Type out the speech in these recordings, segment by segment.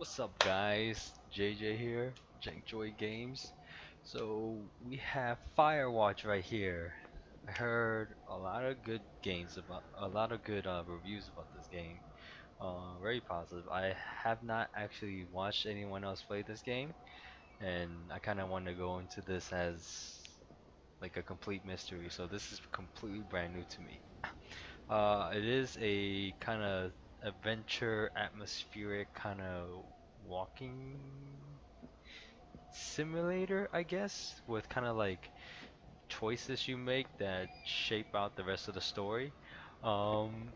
What's up, guys? JJ here, JankJoyGames. So we have Firewatch right here. I heard a lot of good reviews about this game. Very positive. I have not actually watched anyone else play this game, and I kind of want to go into this as like a complete mystery. So this is completely brand new to me. It is a kind of adventure, atmospheric kind of walking simulator, I guess, with kind of like choices you make that shape out the rest of the story. Um,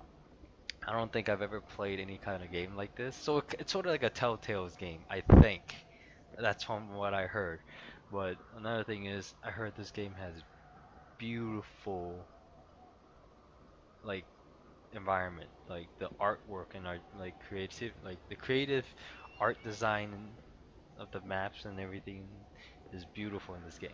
I don't think I've ever played any kind of game like this. So it's sort of like a Telltale's game, I think. That's from what I heard. But another thing is, I heard this game has beautiful, like environment, like the artwork and art, like the creative art design of the maps and everything is beautiful in this game.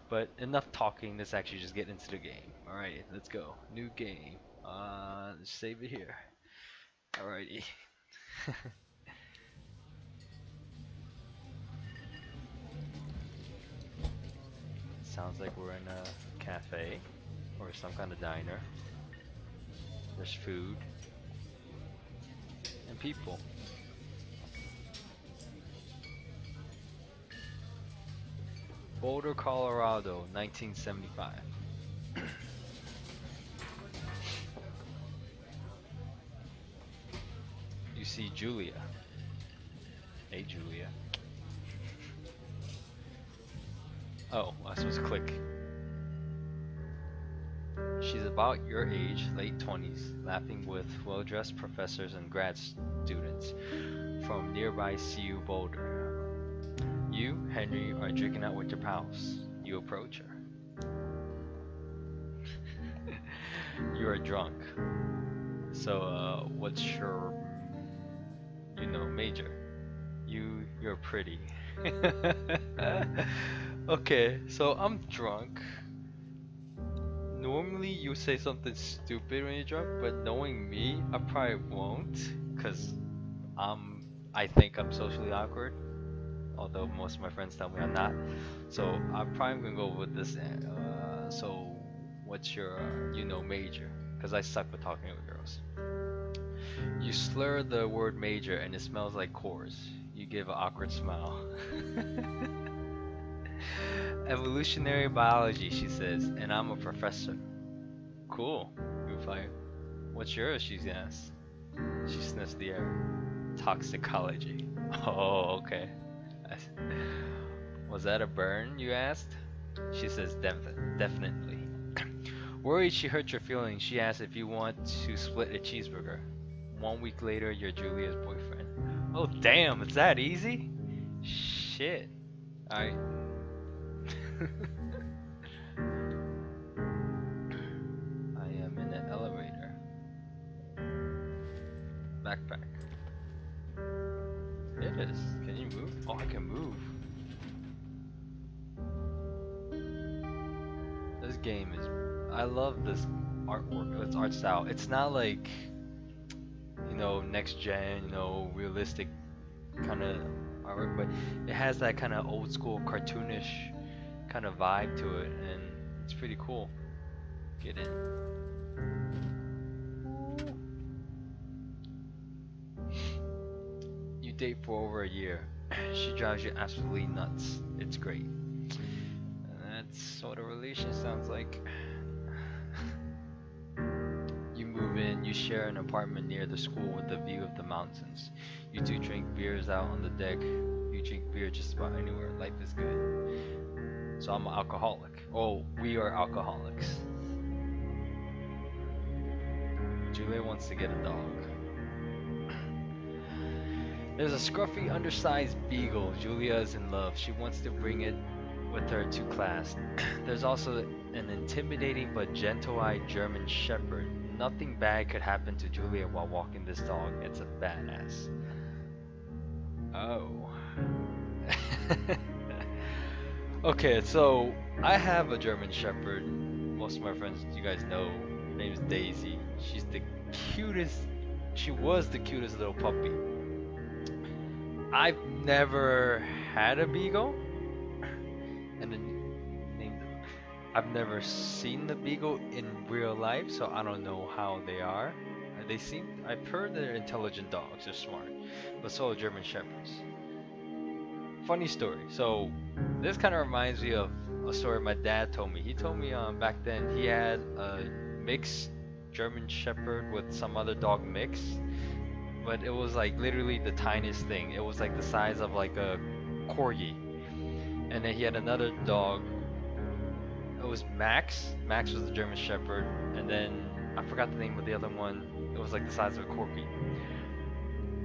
But enough talking, let's actually just get into the game. Alrighty, let's go. New game. Let's save it here. Alrighty. Sounds like we're in a cafe or some kind of diner. There's food and people. Boulder, Colorado, 1975. You see Julia. Hey, Julia. Oh, I supposed to click. She's about your age, late 20s, laughing with well-dressed professors and grad students from nearby CU Boulder. You, Henry, are drinking out with your pals. You approach her. You are drunk. So, what's your, major? You're pretty. Okay, so I'm drunk. Normally you say something stupid when you're drunk, but knowing me, I probably won't, cause I think I'm socially awkward, although most of my friends tell me I'm not. So I'm probably gonna go with this. So what's your, major? Cause I suck with talking with girls. You slur the word major and it smells like cores. You give an awkward smile. Evolutionary biology, she says, and I'm a professor. Cool. You reply, what's yours? She asks. She sniffs the air. Toxicology. Oh, okay. Was that a burn, you asked? She says, definitely. Worried she hurt your feelings, she asks if you want to split a cheeseburger. 1 week later, you're Julia's boyfriend. Oh, damn, it's that easy? Shit. Alright. I am in an elevator. Backpack. It is. Can you move? Oh, I can move. This game is. I love this artwork. Its art style. It's not like, next gen, realistic kind of artwork, but it has that kind of old school cartoonish kind of vibe to it, and it's pretty cool. Get in. You date for over a year. She drives you absolutely nuts. It's great. And that's what a relationship sounds like. You move in, you share an apartment near the school with a view of the mountains. You two drink beers out on the deck. You drink beer just about anywhere. Life is good. So I'm an alcoholic. Oh, we are alcoholics. Julia wants to get a dog. There's a scruffy, undersized beagle. Julia is in love. She wants to bring it with her to class. There's also an intimidating but gentle-eyed German shepherd. Nothing bad could happen to Julia while walking this dog. It's a badass. Oh. Okay, so I have a German Shepherd. Most of my friends, you guys know, her name is Daisy. She's the cutest. She was the cutest little puppy. I've never had a beagle, and then named I've never seen the beagle in real life, so I don't know how they are. They seem, I've heard they're intelligent dogs, they're smart, but so are German Shepherds. Funny story. So this kind of reminds me of a story my dad told me. He told me back then he had a mixed German Shepherd with some other dog mix, but it was like literally the tiniest thing. It was like the size of like a corgi. And then he had another dog. It was Max. Max was the German Shepherd, and then I forgot the name of the other one. It was like the size of a corgi.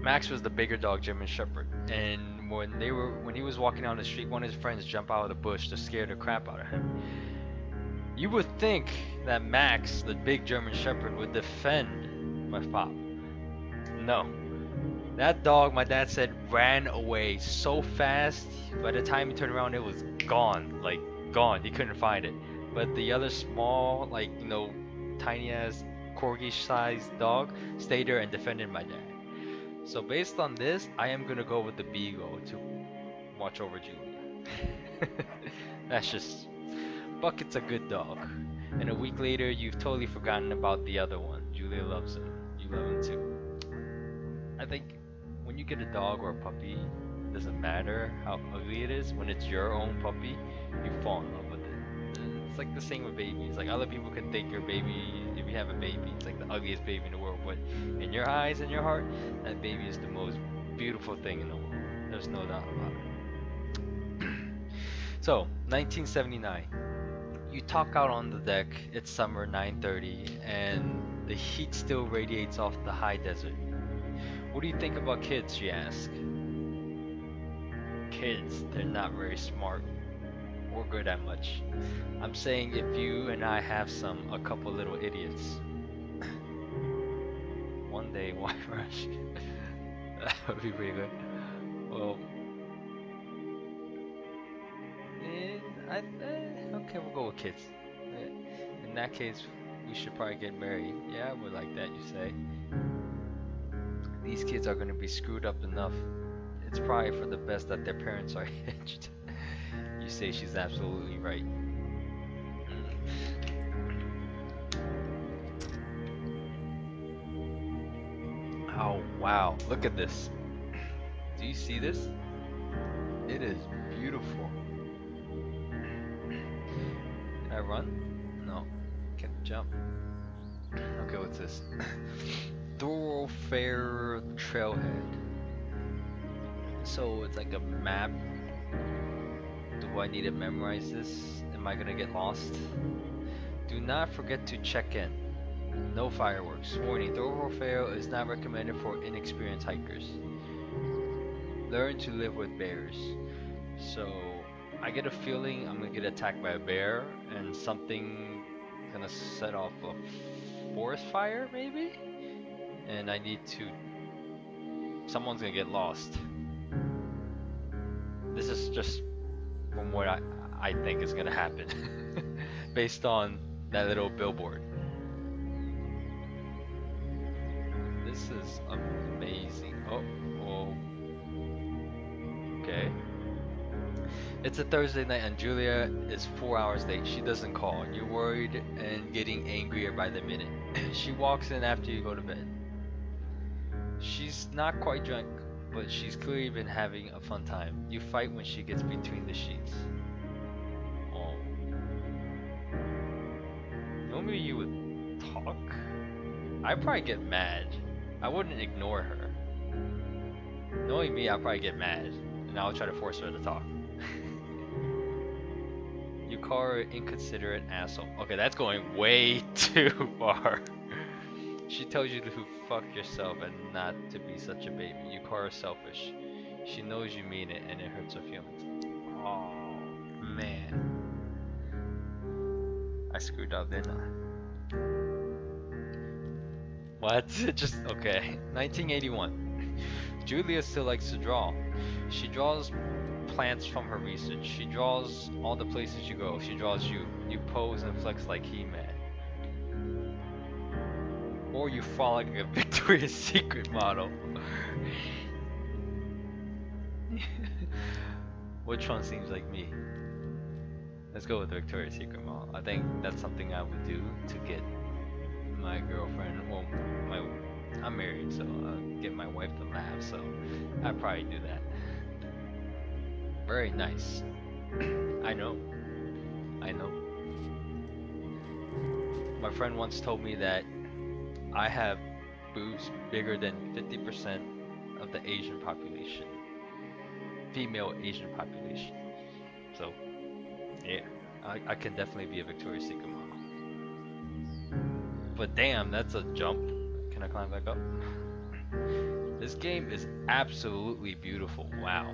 Max was the bigger dog, German Shepherd, and when he was walking down the street, one of his friends jumped out of the bush to scare the crap out of him. You would think that Max, the big German Shepherd, would defend my pop. No. That dog, my dad said, ran away so fast. By the time he turned around, it was gone. Like, gone. He couldn't find it. But the other small, like, you know, tiny ass corgi sized dog stayed there and defended my dad. So based on this, I am gonna go with the beagle to watch over Julia. That's just, Bucket's a good dog. And a week later, you've totally forgotten about the other one. Julia loves him. You love him too. I think when you get a dog or a puppy, it doesn't matter how ugly it is. When it's your own puppy, you fall in love with it. It's like the same with babies. Like other people can think your baby, if you have a baby, it's like the ugliest baby in the world. But in your eyes and your heart, that baby is the most beautiful thing in the world. There's no doubt about it. So, 1979. You talk out on the deck. It's summer, 9:30, and the heat still radiates off the high desert. What do you think about kids, you ask? Kids, they're not very smart or good at much. I'm saying if you and I have a couple little idiots. One day, why rush? That would be pretty good. Well, okay, we'll go with kids. In that case, we should probably get married. Yeah, I would like that, you say. These kids are going to be screwed up enough. It's probably for the best that their parents are hitched. You say she's absolutely right. Oh wow, look at this. Do you see this? It is beautiful. Can I run? No. Can I jump? Okay, what's this? Thoroughfare trailhead. So it's like a map. Do I need to memorize this? Am I gonna get lost? Do not forget to check in. No fireworks. Warning, thoroughfare is not recommended for inexperienced hikers. Learn to live with bears. So I get a feeling I'm gonna get attacked by a bear and something gonna set off a forest fire maybe? And I need to, someone's gonna get lost. This is just from what I think is gonna happen based on that little billboard. This is amazing. Oh, okay. It's a Thursday night and Julia is 4 hours late. She doesn't call. You're worried and getting angrier by the minute. She walks in after you go to bed. She's not quite drunk, but she's clearly been having a fun time. You fight when she gets between the sheets. Oh. Normally you would talk? I'd probably get mad. I wouldn't ignore her. Knowing me, I'd probably get mad, and I'll try to force her to talk. You call her an inconsiderate asshole. Okay, that's going way too far. She tells you to fuck yourself and not to be such a baby. You call her selfish. She knows you mean it and it hurts her feelings. Oh, man. I screwed up, didn't I? What? Just, okay. 1981. Julia still likes to draw. She draws plants from her research. She draws all the places you go. She draws you. You pose and flex like He-Man. Or you fall like a Victoria's Secret model. Which one seems like me? Let's go with Victoria's Secret Mall. I think that's something I would do to get my girlfriend. Well, my I'm married, so I'll get my wife to laugh. So I'd probably do that. Very nice. I know. I know. My friend once told me that I have boobs bigger than 50% of the Asian population. Female Asian population. So, yeah, I can definitely be a Victoria's Secret model. But damn, that's a jump. Can I climb back up? This game is absolutely beautiful. Wow.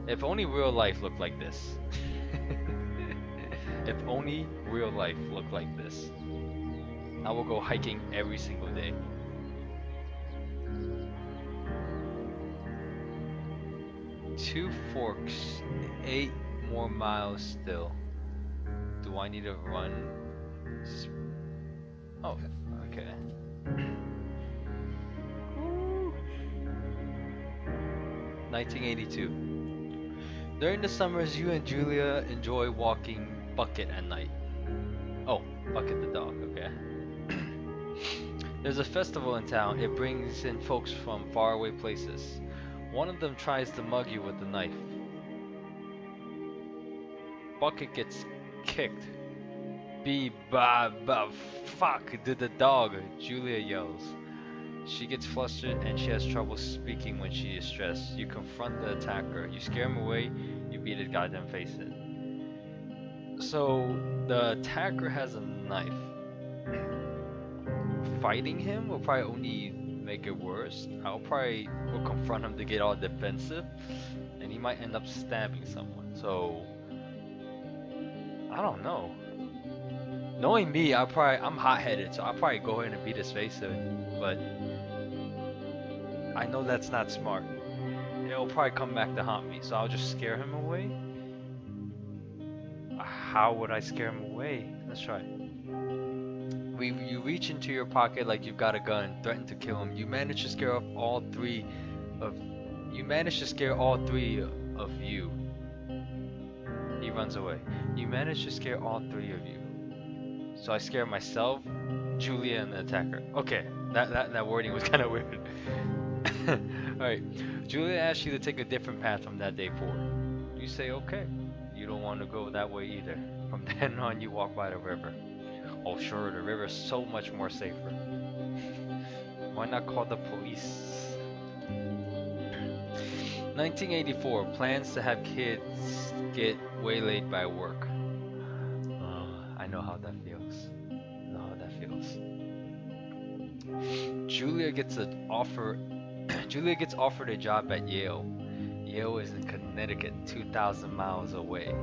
If only real life looked like this. If only real life looked like this. I will go hiking every single day. Two Forks, 8 more miles still. Do I need to run? Oh, okay. 1982. During the summers, you and Julia enjoy walking Bucket at night. Oh, Bucket the dog, okay. There's a festival in town. It brings in folks from faraway places. One of them tries to mug you with a knife. Bucket gets kicked. Fuck, did the dog, Julia yells. She gets flustered and she has trouble speaking when she is stressed. You confront the attacker. You scare him away. You beat his goddamn face in. So, the attacker has a knife. Fighting him will probably only make it worse. I'll probably will confront him to get all defensive, and he might end up stabbing someone. So I don't know. Knowing me, I'm hot-headed, so I'll probably go ahead and beat his face in. But I know that's not smart. It'll probably come back to haunt me, so I'll just scare him away. How would I scare him away? Let's try. You reach into your pocket like you've got a gun, threaten to kill him. You manage to scare off all three of. You manage to scare all three of you. He runs away. You manage to scare all three of you. So I scare myself, Julia, and the attacker. Okay, that wording was kind of weird. All right, Julia asks you to take a different path from that day forward. You say okay. You don't want to go that way either. From then on, you walk by the river. Oh sure, the river is so much more safer. Why not call the police? 1984, plans to have kids get waylaid by work. I know how that feels. Julia gets offered a job at Yale. Yale is in Connecticut, 2,000 miles away.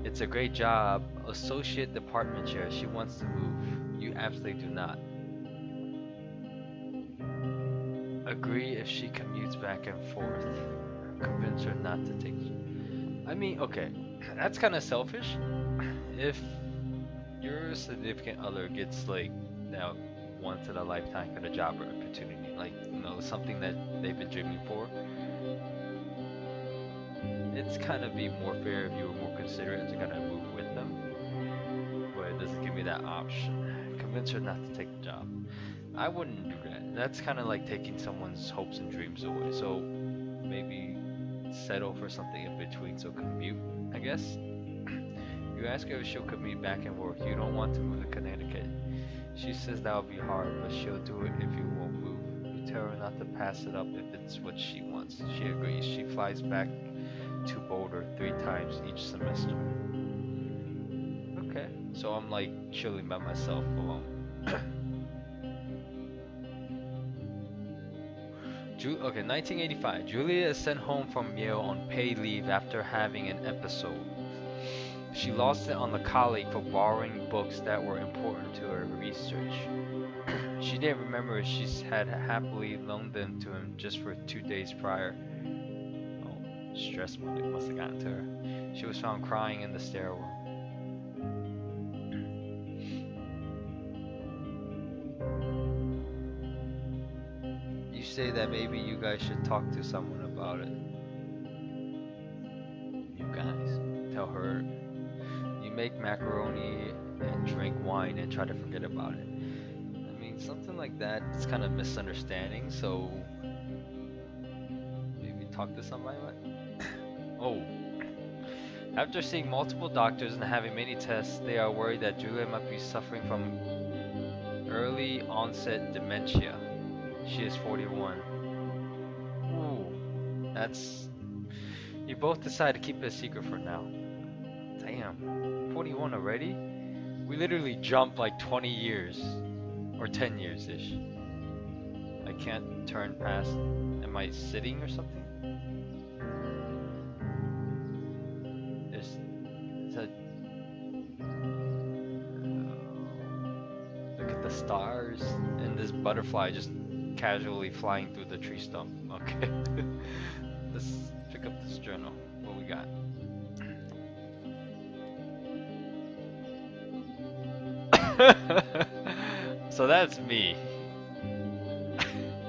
It's a great job, associate department chair. She wants to move. You absolutely do not. Agree if she commutes back and forth. Convince her not to take. I mean, okay, that's kind of selfish. If your significant other gets like that once in a lifetime kind of job or opportunity, like something that they've been dreaming for, it's kind of be more fair if you were more considerate to kind of move with them, but it doesn't give me that option. Convince her not to take the job. I wouldn't do that. That's kind of like taking someone's hopes and dreams away. So maybe settle for something in between. So commute, I guess. You ask her if she'll commute back and forth. You don't want to move to Connecticut. She says that will be hard, but she'll do it if you won't move. You tell her not to pass it up if it's what she wants. She agrees. She flies back to Boulder 3 times each semester. Okay, so I'm like chilling by myself alone. Okay, 1985. Julia is sent home from Yale on paid leave after having an episode. She lost it on the colleague for borrowing books that were important to her research. She didn't remember she had happily loaned them to him just for 2 days prior. Oh, stress must have gotten to her. She was found crying in the stairwell. You say that maybe you guys should talk to someone about it. you guys. Tell her you make macaroni and drink wine and try to forget about it. I mean, something like that is kind of misunderstanding, so maybe talk to somebody about it. Oh, after seeing multiple doctors and having many tests, they are worried that Julia might be suffering from early onset dementia. She is 41. Ooh, that's... You both decide to keep it a secret for now. Damn, 41 already? We literally jumped like 20 years. Or 10 years-ish. I can't turn past... Am I sitting or something? Is that... Look at the stars. And this butterfly just casually flying through the tree stump. Okay. Let's pick up this journal. What we got? So that's me.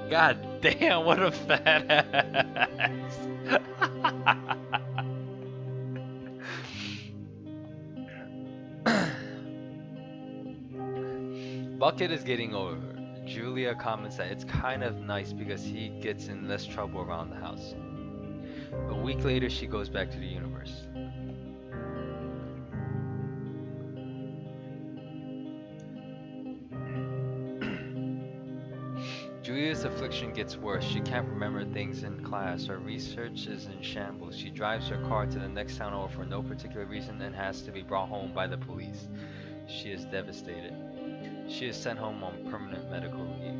God damn, what a fat ass. Bucket is getting over. Julia comments that it's kind of nice because he gets in less trouble around the house. A week later, she goes back to the universe. Julia's affliction gets worse. She can't remember things in class. Her research is in shambles. She drives her car to the next town over for no particular reason and has to be brought home by the police. She is devastated. She is sent home on permanent medical leave.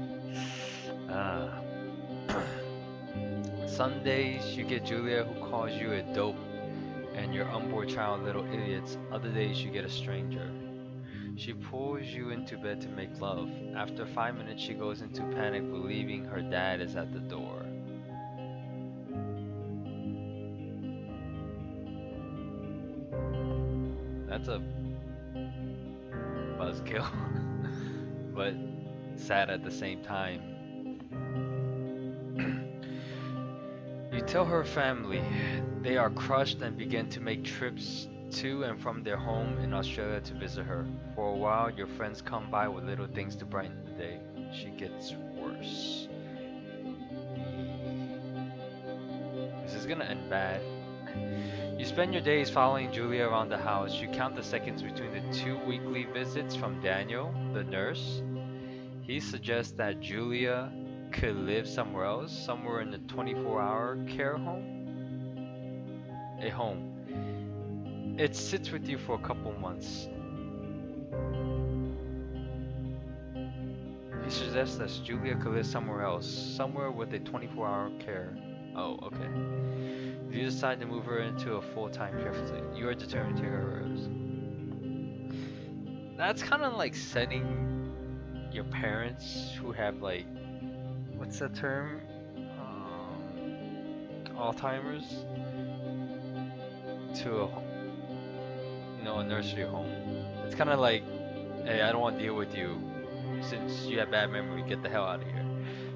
Some days you get Julia who calls you a dope and your unborn child little idiots. Other days you get a stranger. She pulls you into bed to make love. After 5 minutes she goes into panic believing her dad is at the door. That's a buzzkill. But sad at the same time. You tell her family. They are crushed and begin to make trips to and from their home in Australia to visit her. For a while, your friends come by with little things to brighten the day. She gets worse. This is gonna end bad. You spend your days following Julia around the house. You count the seconds between the 2 weekly visits from Daniel, the nurse. He suggests that Julia could live somewhere else, somewhere in the 24-hour care home. A home. It sits with you for a couple months. He suggests that Julia could live somewhere else, somewhere with a 24-hour care. Oh, okay. You decide to move her into a full-time care facility. You are determined to take her hers. That's kind of like sending your parents who have like, what's that term? Alzheimer's to a nursery home. It's kind of like, hey, I don't want to deal with you since you have bad memory. Get the hell out of here.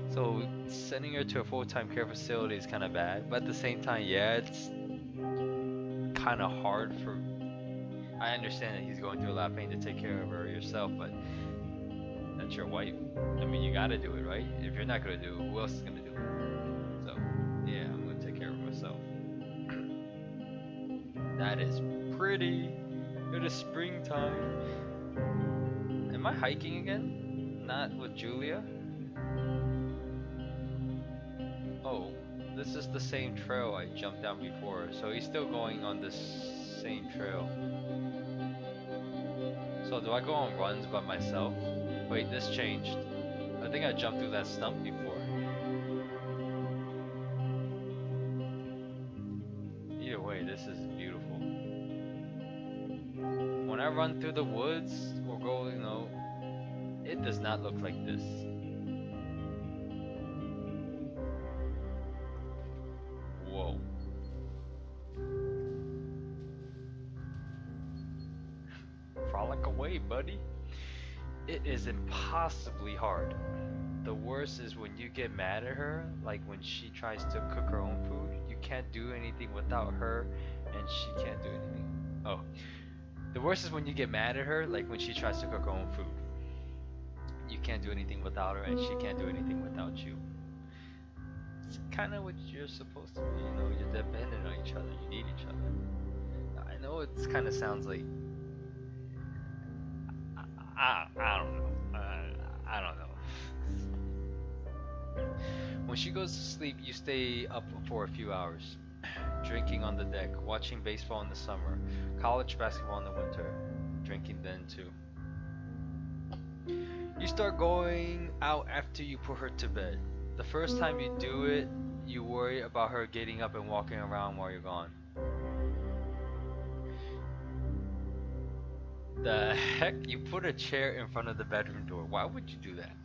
So sending her to a full-time care facility is kind of bad, but at the same time, yeah, it's kind of hard for. I understand that he's going through a lot of pain to take care of her yourself, but that's your wife. I mean, you gotta do it, right? If you're not gonna do it, who else is gonna do it? So yeah, I'm gonna take care of myself. That is pretty. It is springtime. Am I hiking again? Not with Julia? Oh, this is the same trail I jumped down before, so he's still going on this same trail. So do I go on runs by myself? Wait, this changed. I think I jumped through that stump before. Either way, this is beautiful. When I run through the woods or go, it does not look like this. Whoa. Frolic away, buddy. It is impossibly hard. The worst is when you get mad at her, like when she tries to cook her own food. You can't do anything without her, and she can't do anything. Oh, the worst is when you get mad at her, like when she tries to cook her own food. You can't do anything without her, and she can't do anything without you. It's kind of what you're supposed to be, you know. You're dependent on each other. You need each other. I know it kind of sounds like I don't know. I don't know. When she goes to sleep, you stay up for a few hours, drinking on the deck, watching baseball in the summer, college basketball in the winter, drinking then too. You start going out after you put her to bed. The first time you do it, you worry about her getting up and walking around while you're gone. The heck? You put a chair in front of the bedroom door. Why would you do that?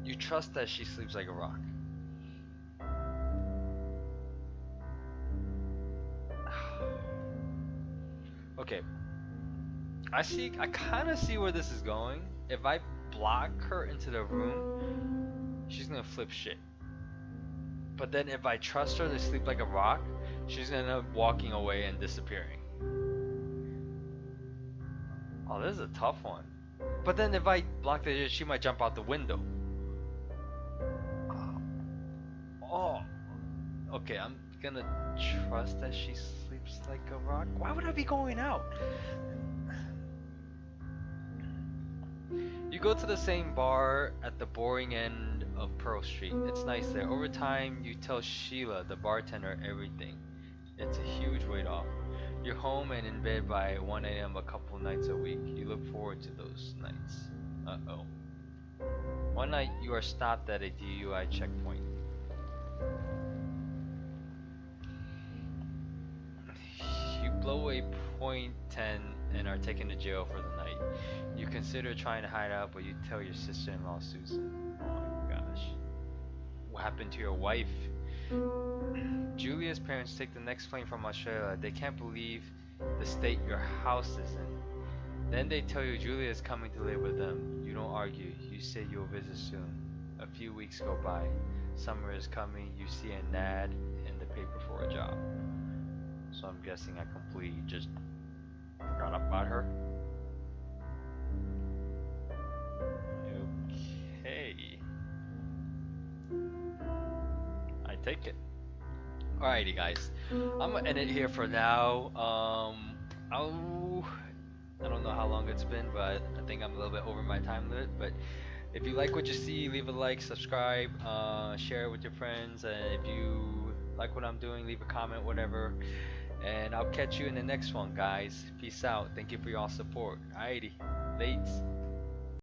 You trust that she sleeps like a rock. Okay. I kind of see where this is going. If I block her into the room, she's gonna flip shit. But then if I trust her to sleep like a rock, she's gonna end up walking away and disappearing. Oh, this is a tough one. But then if I block her, she might jump out the window. Oh. Okay, I'm gonna trust that she sleeps like a rock. Why would I be going out? You go to the same bar at the boring end of Pearl Street. It's nice there. Over time, you tell Sheila, the bartender, everything. It's a huge weight off. You're home and in bed by 1 a.m. a couple nights a week. You look forward to those nights. Uh-oh. One night, you are stopped at a DUI checkpoint. You blow a .10 and are taken to jail for the night. You consider trying to hide out, but you tell your sister-in-law Susan. Oh my gosh. What happened to your wife? Julia's parents take the next plane from Australia. They can't believe the state your house is in. Then they tell you Julia is coming to live with them. You don't argue. You say you'll visit soon. A few weeks go by. Summer is coming. You see an ad in the paper for a job. So I'm guessing I completely just forgot about her. Okay. I take it. Alrighty guys. I'm gonna end it here for now. I don't know how long it's been, but I think I'm a little bit over my time limit. But if you like what you see, leave a like, subscribe, share it with your friends, and if you like what I'm doing, leave a comment, whatever. And I'll catch you in the next one, guys. Peace out. Thank you for your support. Alrighty. Lates.